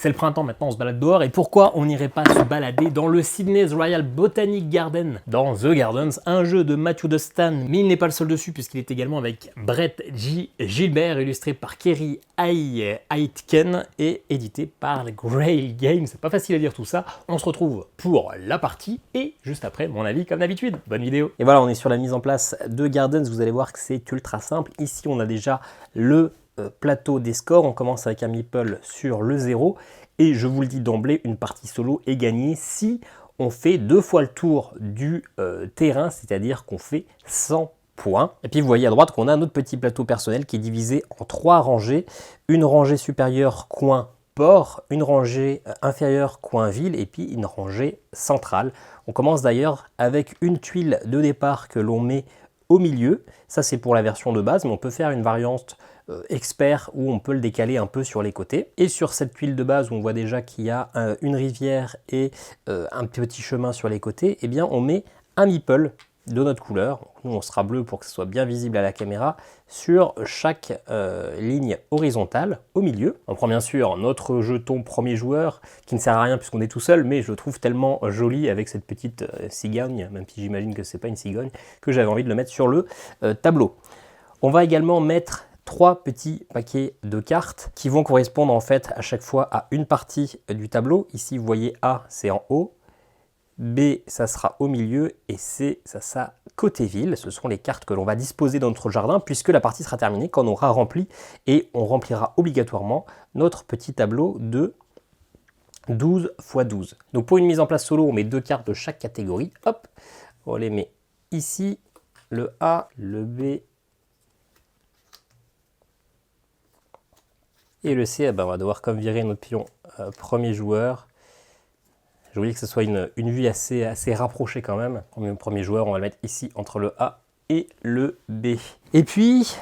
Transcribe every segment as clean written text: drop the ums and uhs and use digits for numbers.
C'est le printemps, maintenant on se balade dehors, et pourquoi on n'irait pas se balader dans le Sydney's Royal Botanic Garden, dans The Gardens, un jeu de Matthew Dustan, mais il n'est pas le seul dessus puisqu'il est également avec Brett J. Gilbert, illustré par Kerry Aitken et édité par Grail Games. C'est pas facile à dire tout ça. On se retrouve pour la partie et juste après mon avis comme d'habitude. Bonne vidéo. Et voilà, on est sur la mise en place de Gardens. Vous allez voir que c'est ultra simple. Ici, on a déjà le plateau des scores. On commence avec un meeple sur le 0 et je vous le dis d'emblée, une partie solo est gagnée si on fait 2 fois le tour du terrain, c'est-à-dire qu'on fait 100 points. Et puis vous voyez à droite qu'on a notre petit plateau personnel qui est divisé en 3 rangées. Une rangée supérieure coin port, une rangée inférieure coin ville et puis une rangée centrale. On commence d'ailleurs avec une tuile de départ que l'on met au milieu. Ça c'est pour la version de base, mais on peut faire une variante expert où on peut le décaler un peu sur les côtés. Et sur cette tuile de base où on voit déjà qu'il y a une rivière et un petit chemin sur les côtés, eh bien on met un meeple de notre couleur. Nous on sera bleu pour que ce soit bien visible à la caméra sur chaque ligne horizontale au milieu. On prend bien sûr notre jeton premier joueur qui ne sert à rien puisqu'on est tout seul, mais je le trouve tellement joli avec cette petite cigogne, même si j'imagine que c'est pas une cigogne, que j'avais envie de le mettre sur le tableau. On va également mettre 3 petits paquets de cartes qui vont correspondre en fait à chaque fois à une partie du tableau. Ici vous voyez A c'est en haut, B ça sera au milieu et C ça sera côté ville. Ce sont les cartes que l'on va disposer dans notre jardin puisque la partie sera terminée quand on aura rempli, et on remplira obligatoirement notre petit tableau de 12 x 12. Donc pour une mise en place solo on met 2 cartes de chaque catégorie. Hop, on les met ici, le A, le B et le C. On va devoir comme virer notre pion premier joueur. Je voulais que ce soit une vue assez rapprochée quand même. Premier joueur, on va le mettre ici entre le A et le B. Et puis,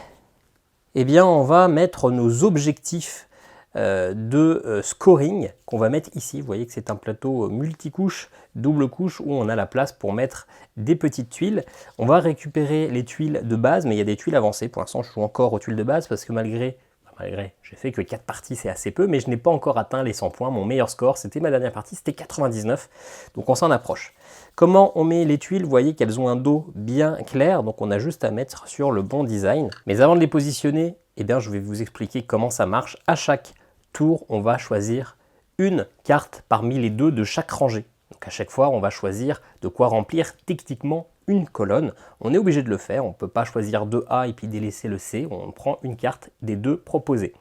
eh bien, on va mettre nos objectifs de scoring qu'on va mettre ici. Vous voyez que c'est un plateau multicouche, double couche, où on a la place pour mettre des petites tuiles. On va récupérer les tuiles de base, mais il y a des tuiles avancées. Pour l'instant, je joue encore aux tuiles de base parce que malgré j'ai fait que 4 parties, c'est assez peu, mais je n'ai pas encore atteint les 100 points. Mon meilleur score, c'était ma dernière partie, c'était 99. Donc on s'en approche. Comment on met les tuiles? Vous voyez qu'elles ont un dos bien clair, donc on a juste à mettre sur le bon design. Mais avant de les positionner, eh bien, je vais vous expliquer comment ça marche. À chaque tour, on va choisir une carte parmi les 2 de chaque rangée. Donc à chaque fois, on va choisir de quoi remplir techniquement une colonne. On est obligé de le faire, on ne peut pas choisir 2A et puis délaisser le C, on prend une carte des 2 proposées.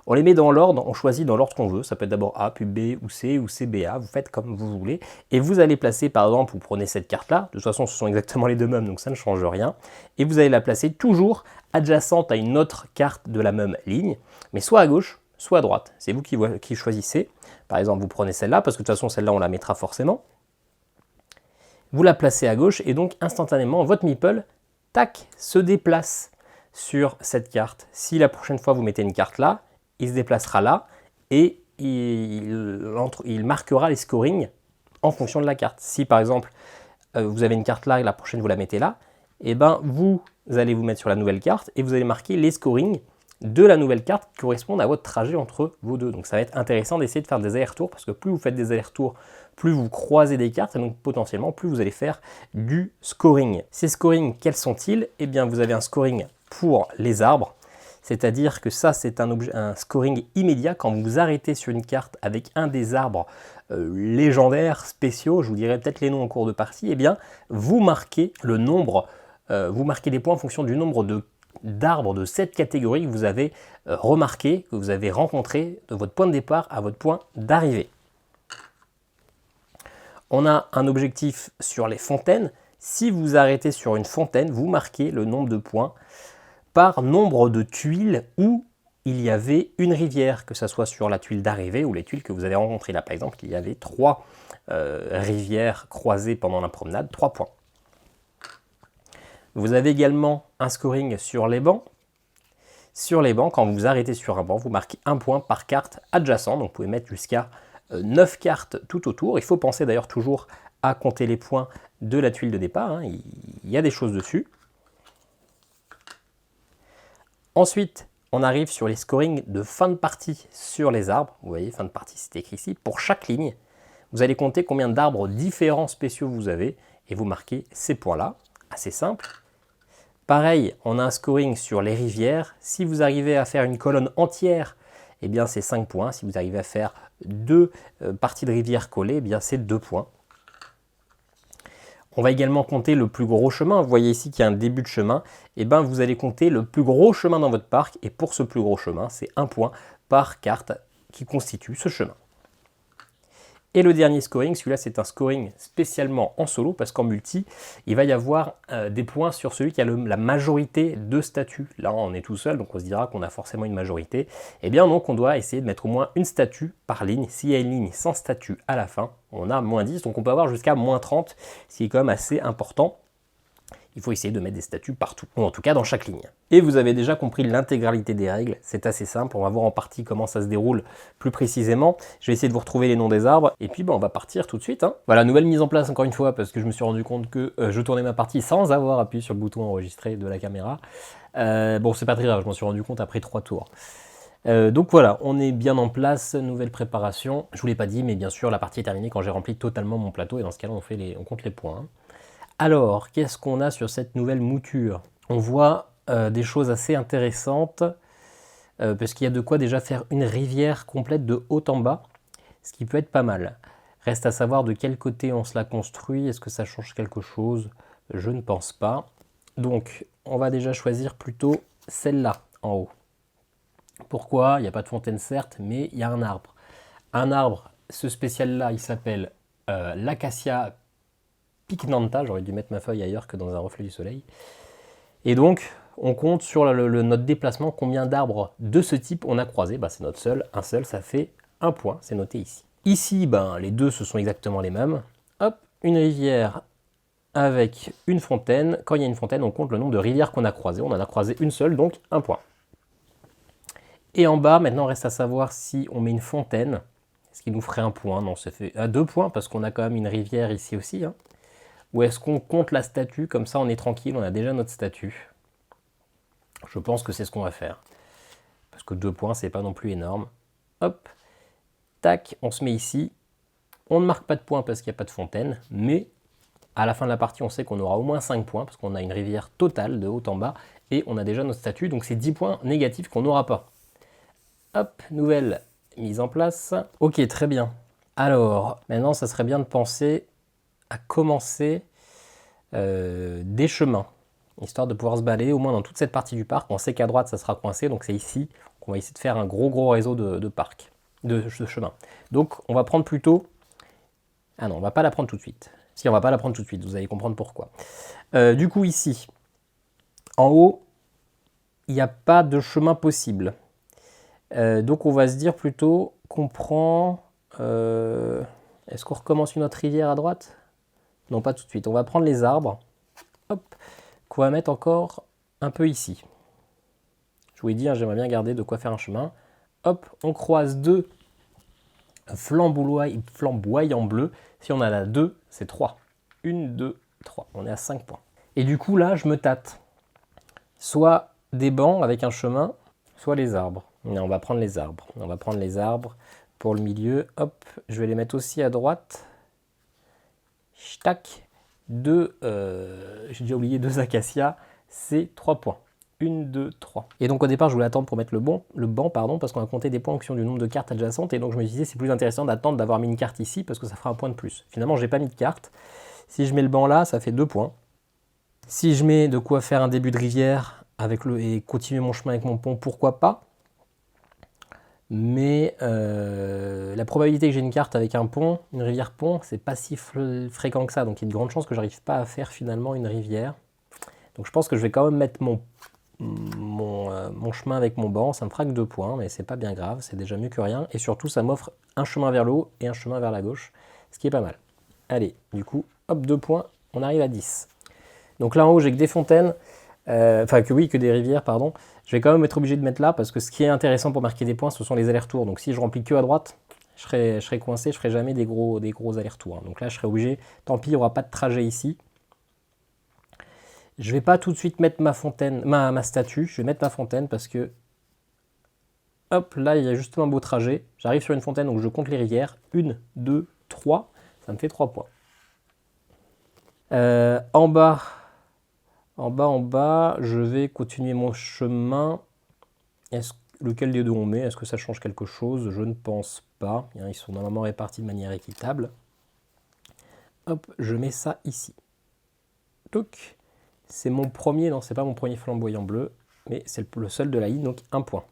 On les met dans l'ordre, on choisit dans l'ordre qu'on veut, ça peut être d'abord A, puis B ou CBA, vous faites comme vous voulez, et vous allez placer par exemple, vous prenez cette carte-là, de toute façon ce sont exactement les 2 mêmes, donc ça ne change rien, et vous allez la placer toujours adjacente à une autre carte de la même ligne, mais soit à gauche, soit à droite, c'est vous qui choisissez. Par exemple, vous prenez celle-là, parce que de toute façon celle-là on la mettra forcément. Vous la placez à gauche et donc instantanément votre meeple, tac, se déplace sur cette carte. Si la prochaine fois vous mettez une carte là, il se déplacera là et il marquera les scorings en fonction de la carte. Si par exemple vous avez une carte là et la prochaine vous la mettez là, et ben vous allez vous mettre sur la nouvelle carte et vous allez marquer les scorings de la nouvelle carte qui correspondent à votre trajet entre vos 2. Donc ça va être intéressant d'essayer de faire des allers-retours parce que plus vous faites des allers-retours, plus vous croisez des cartes et donc potentiellement plus vous allez faire du scoring. Ces scorings, quels sont-ils? Eh bien vous avez un scoring pour les arbres, c'est-à-dire que ça c'est un scoring immédiat quand vous vous arrêtez sur une carte avec un des arbres légendaires, spéciaux, je vous dirai peut-être les noms en cours de partie, eh bien vous marquez le nombre, vous marquez des points en fonction du nombre d'arbres de cette catégorie que vous avez remarqué, que vous avez rencontré de votre point de départ à votre point d'arrivée. On a un objectif sur les fontaines. Si vous arrêtez sur une fontaine, vous marquez le nombre de points par nombre de tuiles où il y avait une rivière, que ce soit sur la tuile d'arrivée ou les tuiles que vous avez rencontrées. Là, par exemple, il y avait 3 rivières croisées pendant la promenade, 3 points. Vous avez également un scoring sur les bancs. Sur les bancs, quand vous vous arrêtez sur un banc, vous marquez 1 point par carte adjacent. Donc vous pouvez mettre jusqu'à 9 cartes tout autour. Il faut penser d'ailleurs toujours à compter les points de la tuile de départ. Il y a des choses dessus. Ensuite, on arrive sur les scorings de fin de partie sur les arbres. Vous voyez, fin de partie, c'est écrit ici. Pour chaque ligne, vous allez compter combien d'arbres différents spéciaux vous avez et vous marquez ces points-là. Assez simple. Pareil, on a un scoring sur les rivières. Si vous arrivez à faire une colonne entière, eh bien c'est 5 points. Si vous arrivez à faire 2 parties de rivière collées, eh bien c'est 2 points. On va également compter le plus gros chemin. Vous voyez ici qu'il y a un début de chemin. Et bien vous allez compter le plus gros chemin dans votre parc. Et pour ce plus gros chemin, c'est 1 point par carte qui constitue ce chemin. Et le dernier scoring, celui-là c'est un scoring spécialement en solo parce qu'en multi, il va y avoir des points sur celui qui a la majorité de statues. Là on est tout seul, donc on se dira qu'on a forcément une majorité. Et bien donc on doit essayer de mettre au moins une statue par ligne. S'il y a une ligne sans statue à la fin, on a moins 10, donc on peut avoir jusqu'à moins 30, ce qui est quand même assez important. Il faut essayer de mettre des statues partout, ou en tout cas dans chaque ligne. Et vous avez déjà compris l'intégralité des règles, c'est assez simple, on va voir en partie comment ça se déroule plus précisément. Je vais essayer de vous retrouver les noms des arbres, et puis on va partir tout de suite. Voilà, nouvelle mise en place encore une fois, parce que je me suis rendu compte que je tournais ma partie sans avoir appuyé sur le bouton enregistrer de la caméra. Bon, c'est pas très grave, je m'en suis rendu compte après 3 tours. Donc voilà, on est bien en place, nouvelle préparation. Je vous l'ai pas dit, mais bien sûr, la partie est terminée quand j'ai rempli totalement mon plateau, et dans ce cas-là, on compte les points. Alors, qu'est-ce qu'on a sur cette nouvelle mouture? On voit des choses assez intéressantes, parce qu'il y a de quoi déjà faire une rivière complète de haut en bas, ce qui peut être pas mal. Reste à savoir de quel côté on se la construit, est-ce que ça change quelque chose? Je ne pense pas. Donc, on va déjà choisir plutôt celle-là, en haut. Pourquoi? Il n'y a pas de fontaine certes, mais il y a un arbre. Un arbre, ce spécial-là, il s'appelle l'acacia Pycnantha, j'aurais dû mettre ma feuille ailleurs que dans un reflet du soleil. Et donc, on compte sur notre déplacement combien d'arbres de ce type on a croisé. C'est notre seul, un seul, ça fait 1 point, c'est noté ici. Ici, les deux, ce sont exactement les mêmes. Hop, une rivière avec une fontaine. Quand il y a une fontaine, on compte le nombre de rivières qu'on a croisées. On en a croisé une seule, donc 1 point. Et en bas, maintenant, reste à savoir si on met une fontaine. Est-ce qu'il nous ferait 1 point? Non, ça fait 2 points, parce qu'on a quand même une rivière ici aussi. Ou est-ce qu'on compte la statue? Comme ça, on est tranquille, on a déjà notre statue. Je pense que c'est ce qu'on va faire. Parce que 2 points, c'est pas non plus énorme. Hop, tac, on se met ici. On ne marque pas de points parce qu'il n'y a pas de fontaine, mais à la fin de la partie, on sait qu'on aura au moins 5 points, parce qu'on a une rivière totale de haut en bas, et on a déjà notre statue, donc c'est 10 points négatifs qu'on n'aura pas. Hop, nouvelle mise en place. Ok, très bien. Alors, maintenant, ça serait bien de penser à commencer des chemins, histoire de pouvoir se balader au moins dans toute cette partie du parc. On sait qu'à droite, ça sera coincé, donc c'est ici qu'on va essayer de faire un gros réseau de parcs, de chemins. Donc, on va prendre plutôt... Ah non, on va pas la prendre tout de suite. Si, on va pas la prendre tout de suite, vous allez comprendre pourquoi. Du coup, ici, en haut, il n'y a pas de chemin possible. Donc, on va se dire plutôt qu'on prend... Est-ce qu'on recommence une autre rivière à droite? Non, pas tout de suite. On va prendre les arbres, hop, qu'on va mettre encore un peu ici. Je vous ai dit, j'aimerais bien garder de quoi faire un chemin. Hop, on croise 2 flamboyants bleus. Si on en a 2, c'est 3. 1, 2, 3. On est à 5 points. Et du coup, là, je me tâte. Soit des bancs avec un chemin, soit les arbres. Non, on va prendre les arbres. On va prendre les arbres pour le milieu. Hop, je vais les mettre aussi à droite. Tac, j'ai déjà oublié 2 acacias, c'est 3 points. 1, 2, 3. Et donc au départ, je voulais attendre pour mettre le banc, parce qu'on a compté des points en fonction du nombre de cartes adjacentes, et donc je me disais c'est plus intéressant d'attendre d'avoir mis une carte ici, parce que ça fera 1 point de plus. Finalement, j'ai pas mis de carte. Si je mets le banc là, ça fait 2 points. Si je mets de quoi faire un début de rivière et continuer mon chemin avec mon pont, pourquoi pas? Mais la probabilité que j'ai une carte avec un pont, une rivière pont, c'est pas si fréquent que ça. Donc il y a de grandes chances que j'arrive pas à faire finalement une rivière. Donc je pense que je vais quand même mettre mon chemin avec mon banc. Ça me fera que 2 points, mais c'est pas bien grave, c'est déjà mieux que rien. Et surtout, ça m'offre un chemin vers le haut et un chemin vers la gauche, ce qui est pas mal. Allez, du coup, hop, 2 points, on arrive à 10. Donc là en haut, j'ai que des fontaines. Que des rivières, pardon. Je vais quand même être obligé de mettre là, parce que ce qui est intéressant pour marquer des points, ce sont les allers-retours. Donc si je remplis que à droite, je serai coincé, je ferai jamais des gros allers-retours. Donc là, je serai obligé, tant pis, il n'y aura pas de trajet ici. Je vais pas tout de suite mettre ma fontaine, ma statue, je vais mettre ma fontaine parce que Hop, là, il y a justement un beau trajet. J'arrive sur une fontaine, donc je compte les rivières. 1, 2, 3. Ça me fait 3 points. En bas, je vais continuer mon chemin. Lequel des deux on met? Est-ce que ça change quelque chose? Je ne pense pas. Ils sont normalement répartis de manière équitable. Hop, je mets ça ici. Toc. C'est mon premier, non, c'est pas mon premier flamboyant bleu, mais c'est le seul de la ligne, donc 1 point.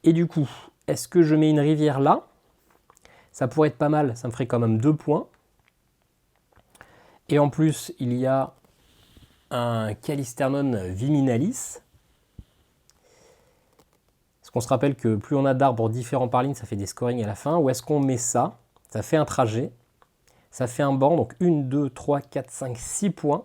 Et du coup, est-ce que je mets une rivière là? Ça pourrait être pas mal, ça me ferait quand même 2 points. Et en plus, il y a un Callisternon viminalis. Parce qu'on se rappelle que plus on a d'arbres différents par ligne, ça fait des scorings à la fin. Où est-ce qu'on met ça? Ça fait un trajet. Ça fait un banc, donc 1, 2, 3, 4, 5, 6 points.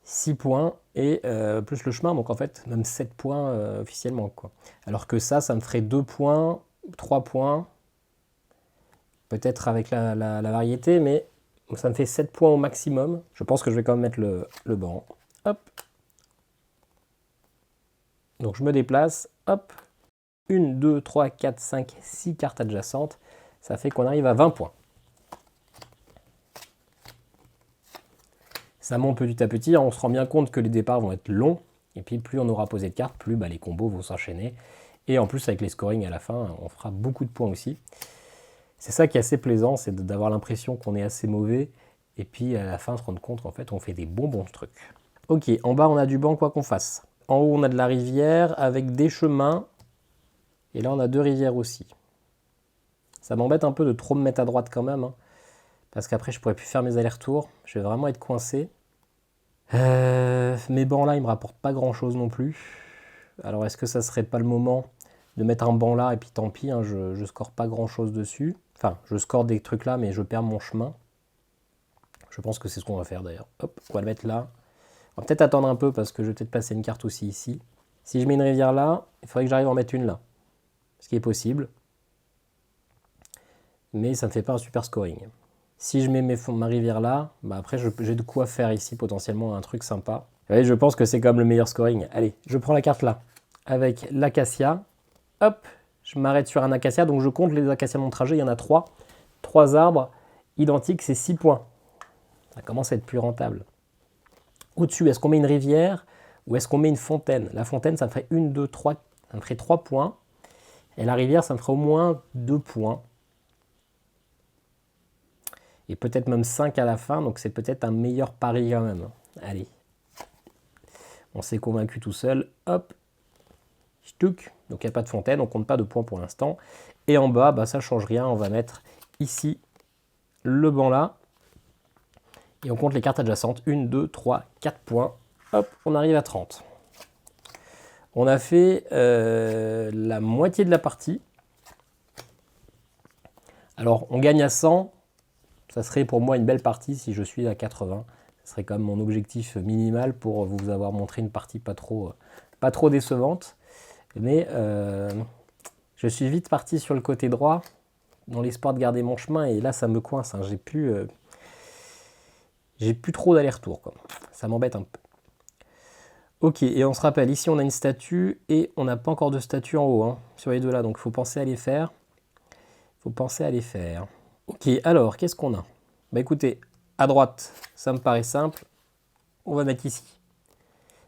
6 points et plus le chemin, donc en fait même 7 points officiellement, quoi. Alors que ça me ferait 2 points, 3 points, peut-être avec la variété, mais ça me fait 7 points au maximum. Je pense que je vais quand même mettre le banc. Hop. Donc je me déplace, hop. 1, 2, 3, 4, 5, 6 cartes adjacentes. Ça fait qu'on arrive à 20 points. Ça monte petit à petit, on se rend bien compte que les départs vont être longs, et puis plus on aura posé de cartes, plus les combos vont s'enchaîner. Et en plus avec les scorings à la fin, on fera beaucoup de points aussi. C'est ça qui est assez plaisant, c'est d'avoir l'impression qu'on est assez mauvais, et puis à la fin se rendre compte qu'en fait on fait des bons trucs. Ok, en bas on a du banc quoi qu'on fasse. En haut on a de la rivière avec des chemins, et là on a 2 rivières aussi. Ça m'embête un peu de trop me mettre à droite quand même, hein, parce qu'après je pourrais plus faire mes allers-retours, je vais vraiment être coincé. Mes bancs là, ils me rapportent pas grand chose non plus. Alors est-ce que ça serait pas le moment de mettre un banc là et puis tant pis, hein, je score pas grand chose dessus. Enfin, je score des trucs là, mais je perds mon chemin. Je pense que c'est ce qu'on va faire d'ailleurs. Hop, on va le mettre là. On va peut-être attendre un peu parce que je vais peut-être passer une carte aussi ici. Si je mets une rivière là, il faudrait que j'arrive à en mettre une là. Ce qui est possible. Mais ça ne me fait pas un super scoring. Si je mets ma rivière là, après j'ai de quoi faire ici potentiellement un truc sympa. Et je pense que c'est quand même le meilleur scoring. Allez, je prends la carte là, avec l'acacia. Hop, je m'arrête sur un acacia, donc je compte les acacias de mon trajet, il y en a 3. 3 arbres identiques, c'est 6 points. Ça commence à être plus rentable. Au-dessus, est-ce qu'on met une rivière ou est-ce qu'on met une fontaine? La fontaine, ça me ferait 1, 2, 3, ça me ferait 3 points. Et la rivière, ça me ferait au moins 2 points. Et peut-être même 5 à la fin, donc c'est peut-être un meilleur pari quand même. Allez. On s'est convaincu tout seul. Hop. Ch'touk. Donc il n'y a pas de fontaine, on compte pas de points pour l'instant. Et en bas, ça ne change rien. On va mettre ici le banc là. Et on compte les cartes adjacentes. 1, 2, 3, 4 points. Hop, on arrive à 30. On a fait la moitié de la partie. Alors, on gagne à 100. Ça serait pour moi une belle partie si je suis à 80. Ce serait quand même mon objectif minimal pour vous avoir montré une partie pas trop décevante. Mais je suis vite parti sur le côté droit dans l'espoir de garder mon chemin et là ça me coince. Hein. J'ai plus trop d'aller-retour. Ça m'embête un peu. Ok, et on se rappelle, ici on a une statue et on n'a pas encore de statue en haut, hein, sur les deux là. Donc il faut penser à les faire. Ok, alors qu'est-ce qu'on a? Écoutez, à droite, ça me paraît simple. On va mettre ici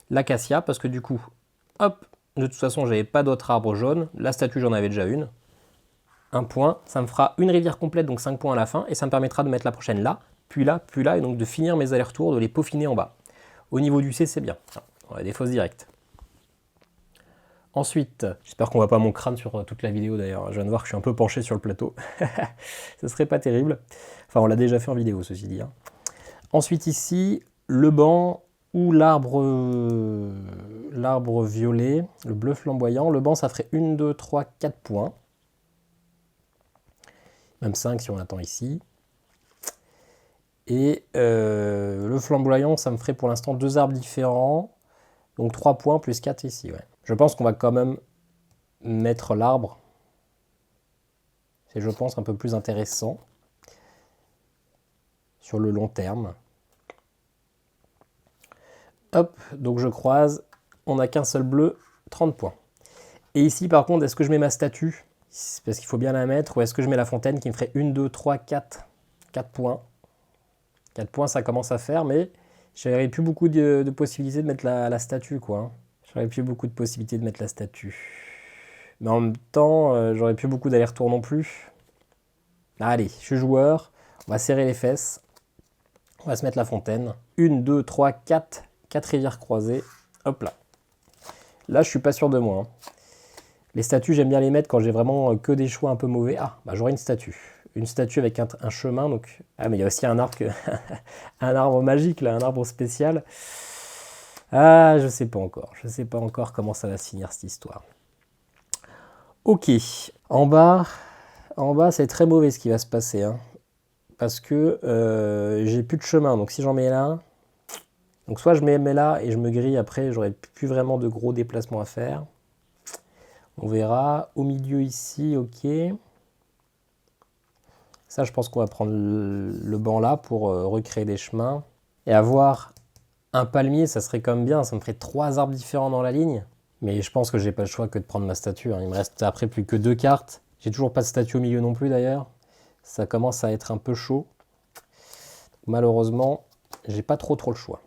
l'acacia parce que du coup, hop, de toute façon, j'avais pas d'autres arbres jaunes. La statue, j'en avais déjà une. 1 point, ça me fera une rivière complète, donc 5 points à la fin, et ça me permettra de mettre la prochaine là, puis là, et donc de finir mes allers-retours, de les peaufiner en bas. Au niveau du C, c'est bien. On a des fausses directes. Ensuite, j'espère qu'on voit pas mon crâne sur toute la vidéo d'ailleurs. Je viens de voir que je suis un peu penché sur le plateau. Ce serait pas terrible. Enfin, on l'a déjà fait en vidéo, ceci dit. Hein. Ensuite ici, le banc ou l'arbre violet, le bleu flamboyant. Le banc, ça ferait 1, 2, 3, 4 points. Même 5 si on attend ici. Et le flamboyant, ça me ferait pour l'instant 2 arbres différents. Donc 3 points plus 4 ici. Ouais. Je pense qu'on va quand même mettre l'arbre. C'est, je pense, un peu plus intéressant sur le long terme. Hop, donc je croise. On n'a qu'un seul bleu, 30 points. Et ici, par contre, est-ce que je mets ma statue? Parce qu'il faut bien la mettre. Ou est-ce que je mets la fontaine qui me ferait 1, 2, 3, 4. 4 points. 4 points, ça commence à faire, mais j'aurais plus beaucoup de possibilités de mettre la statue, quoi, hein. J'aurais plus beaucoup de possibilités de mettre la statue. Mais en même temps, j'aurais plus beaucoup d'aller-retour non plus. Allez, je suis joueur. On va serrer les fesses. On va se mettre la fontaine. 1, 2, 3, 4. 4 rivières croisées. Hop là. Là, je suis pas sûr de moi, hein. Les statues, j'aime bien les mettre quand j'ai vraiment que des choix un peu mauvais. Ah, bah j'aurai une statue. Une statue avec un chemin. Donc... Ah, mais il y a aussi un arbre, un arbre magique, là, un arbre spécial. Ah, je sais pas encore. Je sais pas encore comment ça va se finir, cette histoire. Ok. En bas, c'est très mauvais ce qui va se passer, hein. Parce que j'ai plus de chemin. Donc si j'en mets là... Donc soit je mets là et je me grille après, j'aurai plus vraiment de gros déplacements à faire. On verra. Au milieu ici, ok. Ça, je pense qu'on va prendre le banc là pour recréer des chemins. Et avoir un palmier, ça serait quand même bien. Ça me ferait 3 arbres différents dans la ligne. Mais je pense que j'ai pas le choix que de prendre ma statue, hein. Il me reste après plus que 2 cartes. J'ai toujours pas de statue au milieu non plus d'ailleurs. Ça commence à être un peu chaud. Malheureusement, j'ai pas trop le choix.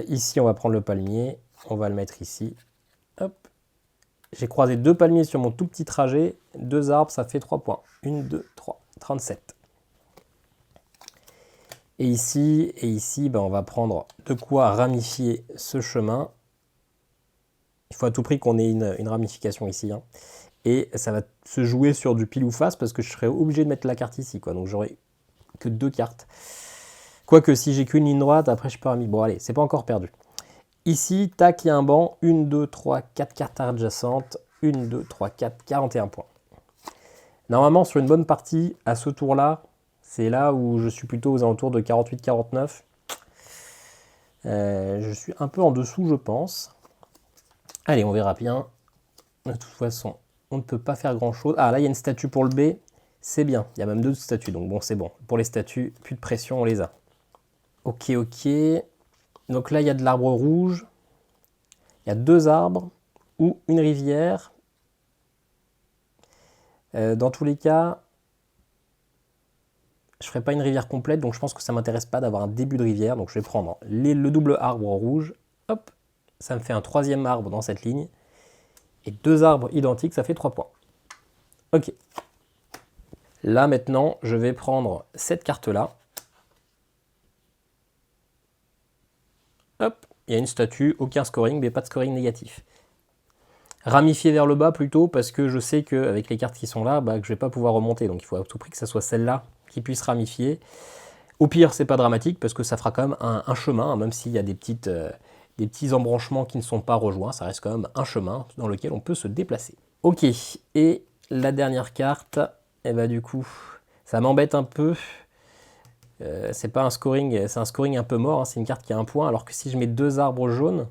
Ici, on va prendre le palmier. On va le mettre ici. Hop. J'ai croisé 2 palmiers sur mon tout petit trajet. 2 arbres, ça fait 3 points. 1, 2, 3, 37. Et ici, ben on va prendre de quoi ramifier ce chemin. Il faut à tout prix qu'on ait une ramification ici, hein. Et ça va se jouer sur du pile ou face parce que je serai obligé de mettre la carte ici, quoi. Donc j'aurai que 2 cartes. Quoique si j'ai qu'une ligne droite, après je peux ramifier. Bon allez, c'est pas encore perdu. Ici, tac, il y a un banc. 1, 2, 3, 4 cartes adjacentes. 1, 2, 3, 4, 41 points. Normalement, sur une bonne partie, à ce tour-là, c'est là où je suis plutôt aux alentours de 48-49. Je suis un peu en dessous, je pense. Allez, on verra bien. De toute façon, on ne peut pas faire grand-chose. Ah, là, il y a une statue pour le B. C'est bien. Il y a même 2 statues, donc bon, c'est bon. Pour les statues, plus de pression, on les a. Ok, ok. Donc là, il y a de l'arbre rouge. Il y a 2 arbres ou une rivière. Dans tous les cas, je ne ferai pas une rivière complète, donc je pense que ça ne m'intéresse pas d'avoir un début de rivière. Donc je vais prendre le double arbre rouge. Hop, ça me fait un 3e arbre dans cette ligne. Et 2 arbres identiques, ça fait 3 points. Ok. Là, maintenant, je vais prendre cette carte-là. Hop, il y a une statue, aucun scoring, mais pas de scoring négatif. Ramifier vers le bas plutôt, parce que je sais qu'avec les cartes qui sont là, bah, que je ne vais pas pouvoir remonter. Donc il faut à tout prix que ce soit celle-là qui puisse ramifier. Au pire, c'est pas dramatique, parce que ça fera quand même un chemin, hein, même s'il y a des petits embranchements qui ne sont pas rejoints, ça reste quand même un chemin dans lequel on peut se déplacer. Ok, et la dernière carte, et bah du coup, ça m'embête un peu. C'est pas un scoring, c'est un scoring un peu mort, hein, c'est une carte qui a 1 point, alors que si je mets 2 arbres jaunes,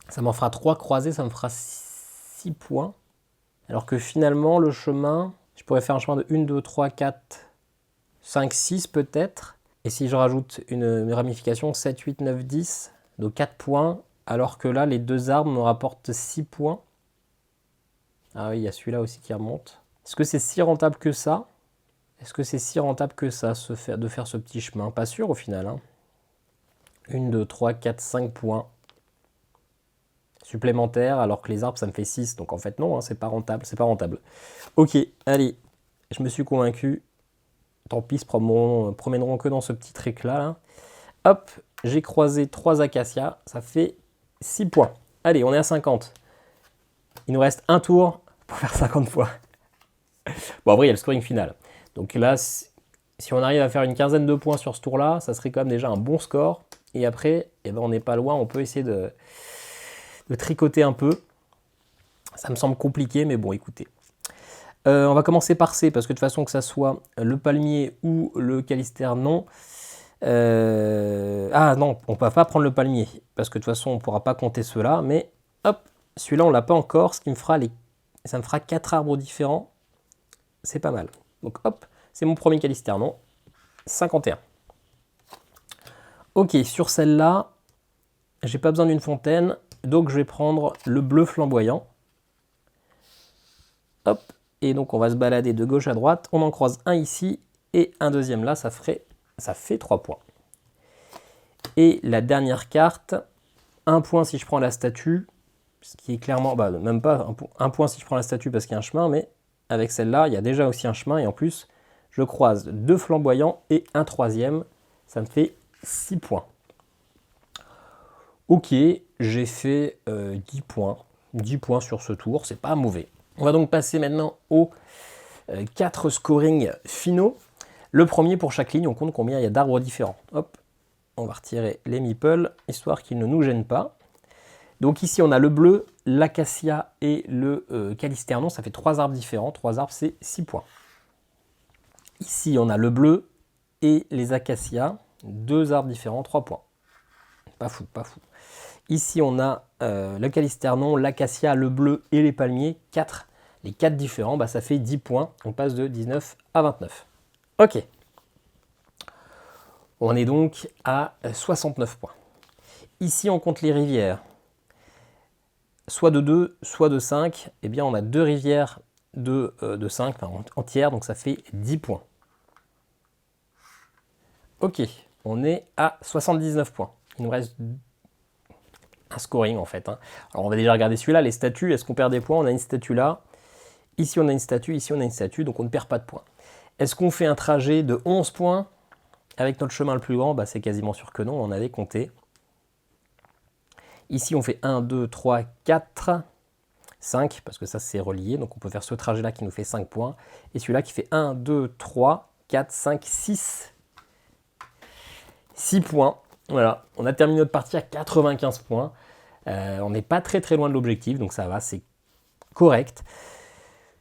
ça m'en fera 3 croisés, ça me fera 6 points. Alors que finalement, le chemin, je pourrais faire un chemin de 1, 2, 3, 4, 5, 6 peut-être. Et si je rajoute une ramification, 7, 8, 9, 10, donc 4 points, alors que là, les 2 arbres me rapportent 6 points. Ah oui, il y a celui-là aussi qui remonte. Est-ce que c'est si rentable que ça? Est-ce que c'est si rentable que ça, de faire ce petit chemin? Pas sûr au final, hein. 1, 2, 3, 4, 5 points supplémentaires, alors que les arbres, ça me fait 6. Donc en fait, non, hein, c'est pas rentable, c'est pas rentable. Ok, allez, je me suis convaincu. Tant pis, se promèneront que dans ce petit trek-là, là. Hop, j'ai croisé 3 acacias, ça fait 6 points. Allez, on est à 50. Il nous reste un tour pour faire 50 points. Bon, après, il y a le scoring final. Donc là, si on arrive à faire une quinzaine de points sur ce tour-là, ça serait quand même déjà un bon score. Et après, eh ben, on n'est pas loin, on peut essayer de tricoter un peu. Ça me semble compliqué, mais bon, écoutez. On va commencer par C, parce que de toute façon, que ça soit le palmier ou le calistère, non. Ah non, on ne peut pas prendre le palmier, parce que de toute façon, on ne pourra pas compter ceux-là. Mais hop, celui-là, on ne l'a pas encore, ce qui me fera ça me fera 4 arbres différents. C'est pas mal. Donc hop, c'est mon premier calistère, non. 51. Ok, sur celle-là, j'ai pas besoin d'une fontaine, donc je vais prendre le bleu flamboyant. Hop, et donc on va se balader de gauche à droite. On en croise un ici et un deuxième là, ça fait 3 points. Et la dernière carte, 1 point si je prends la statue, ce qui est clairement, même pas un point si je prends la statue parce qu'il y a un chemin, mais avec celle-là, il y a déjà aussi un chemin, et en plus, je croise 2 flamboyants et un troisième, ça me fait 6 points. Ok, j'ai fait 10 points. 10 points sur ce tour, c'est pas mauvais. On va donc passer maintenant aux 4 scorings finaux. Le premier, pour chaque ligne, on compte combien il y a d'arbres différents. Hop, on va retirer les meeples, histoire qu'ils ne nous gênent pas. Donc ici, on a le bleu, l'acacia et le calisternon, ça fait 3 arbres différents. 3 arbres, c'est 6 points. Ici, on a le bleu et les acacias, 2 arbres différents, 3 points. Pas fou, pas fou. Ici, on a le calisternon, l'acacia, le bleu et les palmiers, 4. Les 4 différents, ça fait 10 points. On passe de 19 à 29. Ok. On est donc à 69 points. Ici, on compte les rivières. Soit de 2, soit de 5. Eh bien, on a 2 rivières de 5 entières, donc ça fait 10 points. Ok, on est à 79 points. Il nous reste un scoring en fait. Alors on va déjà regarder celui-là, les statues, est-ce qu'on perd des points? On a une statue là, ici on a une statue, ici on a une statue, donc on ne perd pas de points. Est-ce qu'on fait un trajet de 11 points avec notre chemin le plus grand? C'est quasiment sûr que non, on en avait compté. Ici on fait 1, 2, 3, 4, 5, parce que ça c'est relié, donc on peut faire ce trajet-là qui nous fait 5 points, et celui-là qui fait 1, 2, 3, 4, 5, 6. 6 points. Voilà, on a terminé notre partie à 95 points. On n'est pas très loin de l'objectif, donc ça va, c'est correct.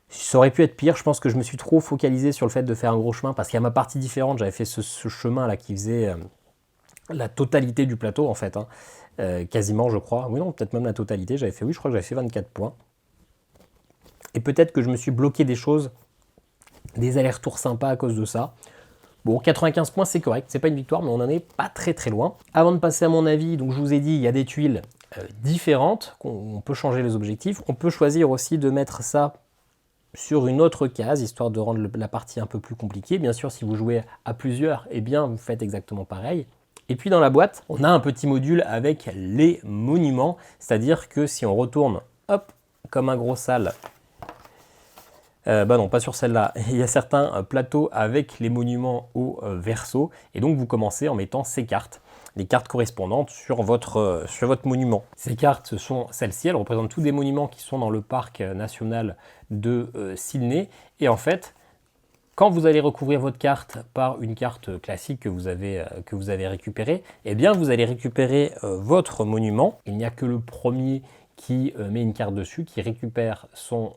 Ça aurait pu être pire, je pense que je me suis trop focalisé sur le fait de faire un gros chemin, parce qu'il y a ma partie différente, j'avais fait ce chemin là qui faisait la totalité du plateau en fait, quasiment je crois, oui non, peut-être même la totalité, je crois que j'avais fait 24 points. Et peut-être que je me suis bloqué des choses, des allers-retours sympas à cause de ça. Bon, 95 points, c'est correct, c'est pas une victoire, mais on n'en est pas très loin. Avant de passer à mon avis, donc je vous ai dit, il y a des tuiles différentes, on peut changer les objectifs. On peut choisir aussi de mettre ça sur une autre case, histoire de rendre la partie un peu plus compliquée. Bien sûr, si vous jouez à plusieurs, eh bien, vous faites exactement pareil. Et puis dans la boîte, on a un petit module avec les monuments, c'est-à-dire que si on retourne, hop, comme un gros sale, non, pas sur celle-là. Il y a certains plateaux avec les monuments au verso. Et donc, vous commencez en mettant ces cartes, les cartes correspondantes sur votre monument. Ces cartes, ce sont celles-ci. Elles représentent tous des monuments qui sont dans le parc national de Sydney. Et en fait, quand vous allez recouvrir votre carte par une carte classique que vous avez récupérée, eh bien, vous allez récupérer votre monument. Il n'y a que le premier qui met une carte dessus, qui récupère son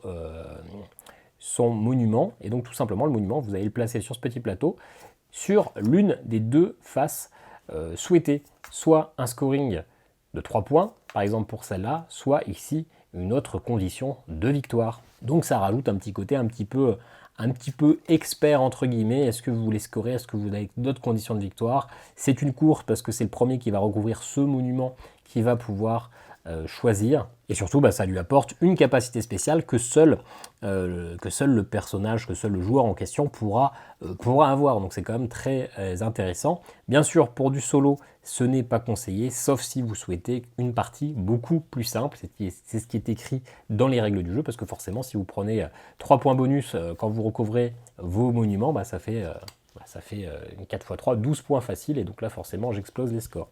monument, et donc tout simplement le monument, vous allez le placer sur ce petit plateau, sur l'une des 2 faces souhaitées, soit un scoring de 3 points, par exemple pour celle-là, soit ici une autre condition de victoire. Donc ça rajoute un petit côté un petit peu expert entre guillemets. Est-ce que vous voulez scorer? Est-ce que vous avez d'autres conditions de victoire? C'est une course parce que c'est le premier qui va recouvrir ce monument qui va pouvoir choisir, et surtout ça lui apporte une capacité spéciale que seul le personnage, que seul le joueur en question pourra avoir, donc c'est quand même très intéressant. Bien sûr, pour du solo, ce n'est pas conseillé, sauf si vous souhaitez une partie beaucoup plus simple, c'est ce qui est écrit dans les règles du jeu, parce que forcément, si vous prenez 3 points bonus quand vous recouvrez vos monuments, ça fait 4 x 3, 12 points faciles, et donc là, forcément, j'explose les scores.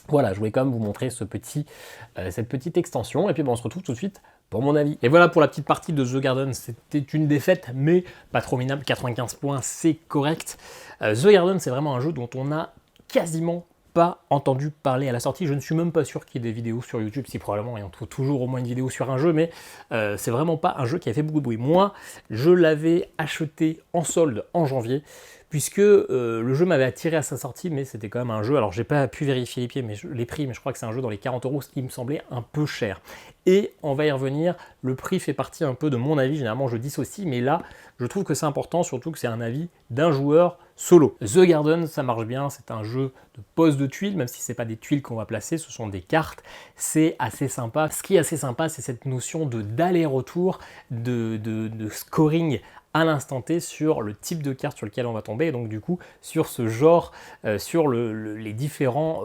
Voilà, je voulais quand même vous montrer cette petite extension, et puis on se retrouve tout de suite pour mon avis. Et voilà pour la petite partie de The Garden, c'était une défaite, mais pas trop minable, 95 points, c'est correct. The Garden, c'est vraiment un jeu dont on n'a quasiment pas entendu parler à la sortie. Je ne suis même pas sûr qu'il y ait des vidéos sur YouTube, si probablement il y en trouve toujours au moins une vidéo sur un jeu, mais c'est vraiment pas un jeu qui a fait beaucoup de bruit. Moi, je l'avais acheté en solde en janvier, puisque le jeu m'avait attiré à sa sortie, mais c'était quand même un jeu, alors j'ai pas pu vérifier les prix, mais je crois que c'est un jeu dans les 40 €, ce qui me semblait un peu cher. Et on va y revenir, le prix fait partie un peu de mon avis, généralement je dissocie, mais là, je trouve que c'est important, surtout que c'est un avis d'un joueur solo. The Garden, ça marche bien, c'est un jeu de pose de tuiles, même si ce n'est pas des tuiles qu'on va placer, ce sont des cartes, c'est assez sympa. Ce qui est assez sympa, c'est cette notion d'aller-retour, de scoring à l'instant T sur le type de carte sur lequel on va tomber, et donc du coup sur ce genre, sur les différents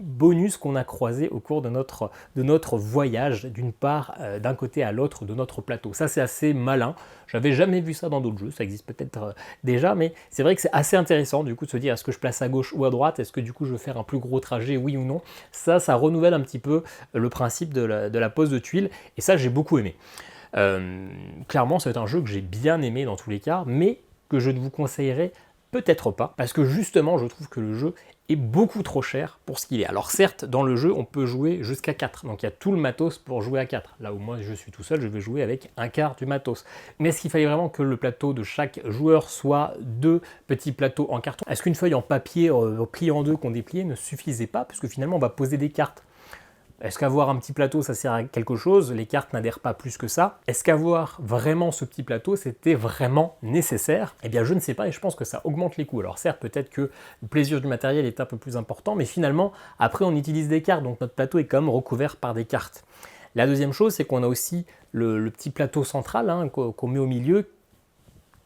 bonus qu'on a croisés au cours de notre voyage, d'une part, d'un côté à l'autre de notre plateau. Ça, c'est assez malin. J'avais jamais vu ça dans d'autres jeux, ça existe peut-être déjà, mais c'est vrai que c'est assez intéressant du coup de se dire est-ce que je place à gauche ou à droite, est-ce que du coup je veux faire un plus gros trajet, oui ou non. Ça renouvelle un petit peu le principe de la pose de tuiles, et ça j'ai beaucoup aimé. Clairement, c'est un jeu que j'ai bien aimé dans tous les cas, mais que je ne vous conseillerais peut-être pas, parce que justement, je trouve que le jeu est beaucoup trop cher pour ce qu'il est. Alors certes, dans le jeu, on peut jouer jusqu'à 4, donc il y a tout le matos pour jouer à 4. Là où moi, je suis tout seul, je vais jouer avec un quart du matos. Mais est-ce qu'il fallait vraiment que le plateau de chaque joueur soit 2 petits plateaux en carton? Est-ce qu'une feuille en papier pliée en 2 qu'on dépliait ne suffisait pas? Parce que finalement, on va poser des cartes. Est-ce qu'avoir un petit plateau, ça sert à quelque chose? Les cartes n'adhèrent pas plus que ça. Est-ce qu'avoir vraiment ce petit plateau, c'était vraiment nécessaire? Eh bien, je ne sais pas, et je pense que ça augmente les coûts. Alors certes, peut-être que le plaisir du matériel est un peu plus important, mais finalement, après, on utilise des cartes, donc notre plateau est quand même recouvert par des cartes. La deuxième chose, c'est qu'on a aussi le petit plateau central hein, qu'on met au milieu,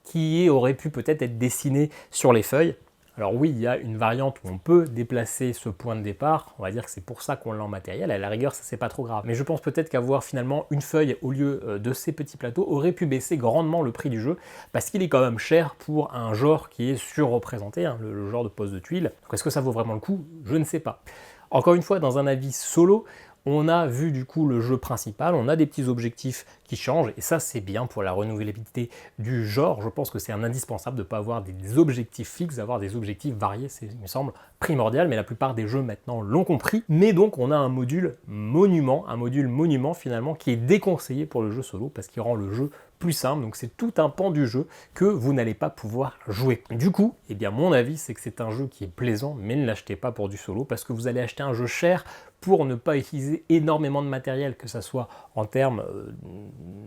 qui aurait pu peut-être être dessiné sur les feuilles. Alors oui, il y a une variante où on peut déplacer ce point de départ, on va dire que c'est pour ça qu'on l'a en matériel, à la rigueur ça c'est pas trop grave. Mais je pense peut-être qu'avoir finalement une feuille au lieu de ces petits plateaux aurait pu baisser grandement le prix du jeu, parce qu'il est quand même cher pour un genre qui est surreprésenté, hein, le genre de pose de tuiles. Donc est-ce que ça vaut vraiment le coup? Je ne sais pas. Encore une fois, dans un avis solo, on a vu du coup le jeu principal, on a des petits objectifs qui changent, et ça c'est bien pour la renouvelabilité du genre. Je pense que c'est un indispensable de ne pas avoir des objectifs fixes, d'avoir des objectifs variés, c'est, il me semble, primordial, mais la plupart des jeux maintenant l'ont compris. Mais donc on a un module monument finalement, qui est déconseillé pour le jeu solo, parce qu'il rend le jeu plus simple, donc c'est tout un pan du jeu que vous n'allez pas pouvoir jouer. Du coup, eh bien mon avis c'est que c'est un jeu qui est plaisant, mais ne l'achetez pas pour du solo, parce que vous allez acheter un jeu cher pour ne pas utiliser énormément de matériel, que ce soit en termes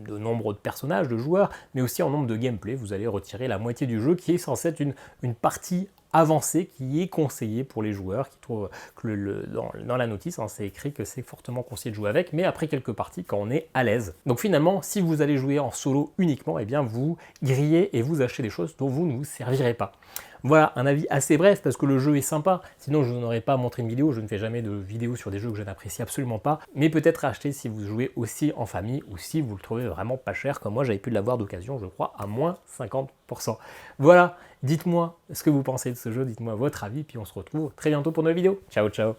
de nombre de personnages, de joueurs, mais aussi en nombre de gameplay. Vous allez retirer la moitié du jeu qui est censé être une partie avancée qui est conseillée pour les joueurs, qui trouvent que dans la notice, hein, c'est écrit que c'est fortement conseillé de jouer avec, mais après quelques parties quand on est à l'aise. Donc finalement, si vous allez jouer en solo uniquement, eh bien vous grillez et vous achetez des choses dont vous ne vous servirez pas. Voilà, un avis assez bref parce que le jeu est sympa, sinon je n'aurais pas montré une vidéo, je ne fais jamais de vidéo sur des jeux que je n'apprécie absolument pas, mais peut-être acheter si vous jouez aussi en famille ou si vous le trouvez vraiment pas cher, comme moi j'avais pu l'avoir d'occasion, je crois, à moins 50%. Voilà, dites-moi ce que vous pensez de ce jeu, dites-moi votre avis, puis on se retrouve très bientôt pour une nouvelle vidéo. Ciao, ciao!